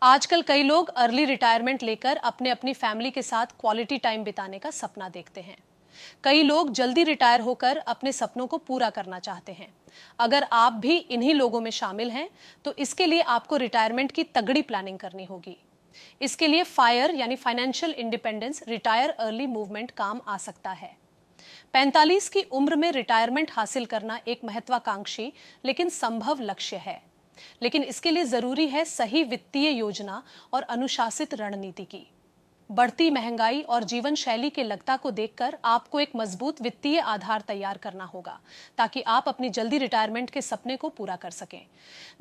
आजकल कई लोग अर्ली रिटायरमेंट लेकर अपने अपनी फैमिली के साथ क्वालिटी टाइम बिताने का सपना देखते हैं। कई लोग जल्दी रिटायर होकर अपने सपनों को पूरा करना चाहते हैं। अगर आप भी इन्हीं लोगों में शामिल हैं, तो इसके लिए आपको रिटायरमेंट की तगड़ी प्लानिंग करनी होगी। इसके लिए फायर यानी financial independence retire early movement काम आ सकता है। 45 की उम्र में रिटायरमेंट हासिल करना एक महत्वाकांक्षी लेकिन संभव लक्ष्य है। लेकिन इसके लिए जरूरी है सही वित्तीय योजना और अनुशासित रणनीति की। बढ़ती महंगाई और जीवन शैली के लगता को देखकर आपको एक मजबूत वित्तीय आधार तैयार करना होगा, ताकि आप अपनी जल्दी रिटायरमेंट के सपने को पूरा कर सकें।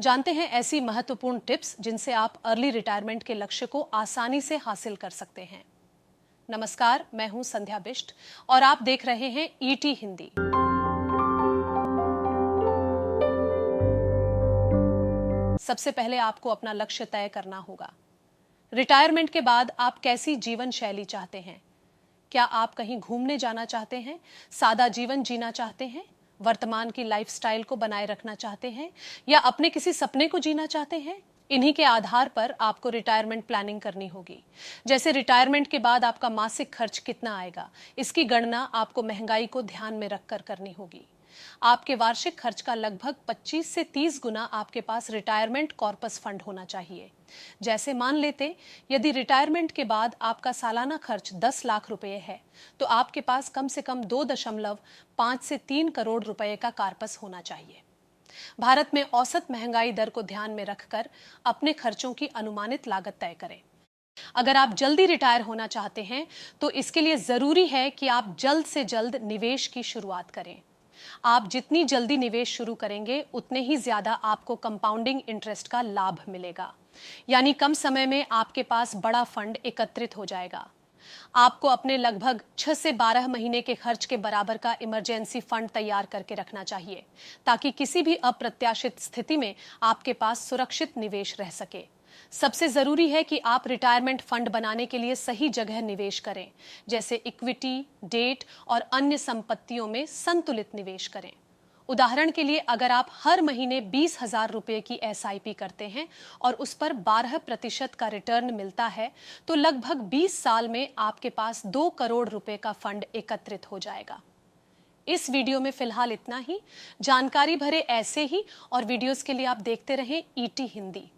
जानते हैं ऐसी महत्वपूर्ण टिप्स जिनसे आप अर्ली रिटायरमेंट के लक्ष्य को आसानी से हासिल कर सकते हैं। नमस्कार, मैं हूं संध्या बिष्ट और आप देख रहे हैं ईटी हिंदी। सबसे पहले आपको अपना लक्ष्य तय करना होगा। रिटायरमेंट के बाद आप कैसी जीवन शैली चाहते हैं? क्या आप कहीं घूमने जाना चाहते हैं, सादा जीवन जीना चाहते हैं, वर्तमान की लाइफस्टाइल को बनाए रखना चाहते हैं, या अपने किसी सपने को जीना चाहते हैं? इन्हीं के आधार पर आपको रिटायरमेंट प्लानिंग करनी होगी। जैसे रिटायरमेंट के बाद आपका मासिक खर्च कितना आएगा, इसकी गणना आपको महंगाई को ध्यान में रखकर करनी होगी। आपके वार्षिक खर्च का लगभग 25 से 30 गुना आपके पास रिटायरमेंट कॉर्पस फंड होना चाहिए। जैसे मान लेते, यदि रिटायरमेंट के बाद आपका सालाना खर्च 10 लाख रुपए है, तो आपके पास कम से कम 2.5 से 3 करोड़ रुपए का कॉर्पस होना चाहिए। भारत में औसत महंगाई दर को ध्यान में रखकर अपने खर्चों की अनुमानित लागत तय करें। अगर आप जल्दी रिटायर होना चाहते हैं, तो इसके लिए जरूरी है कि आप जल्द से जल्द निवेश की शुरुआत करें। आप जितनी जल्दी निवेश शुरू करेंगे, उतने ही ज्यादा आपको कंपाउंडिंग इंटरेस्ट का लाभ मिलेगा, यानी कम समय में आपके पास बड़ा फंड एकत्रित हो जाएगा। आपको अपने लगभग 6 से 12 महीने के खर्च के बराबर का इमरजेंसी फंड तैयार करके रखना चाहिए, ताकि किसी भी अप्रत्याशित स्थिति में आपके पास सुरक्षित निवेश रह सके। सबसे जरूरी है कि आप रिटायरमेंट फंड बनाने के लिए सही जगह निवेश करें, जैसे इक्विटी, डेट और अन्य संपत्तियों में संतुलित निवेश करें। उदाहरण के लिए, अगर आप हर महीने 20,000 रुपए की एसआईपी करते हैं और उस पर 12% का रिटर्न मिलता है, तो लगभग 20 साल में आपके पास 2 करोड़ रुपए का फंड एकत्रित हो जाएगा। इस वीडियो में फिलहाल इतना ही। जानकारी भरे ऐसे ही और वीडियोस के लिए आप देखते रहें ईटी हिंदी।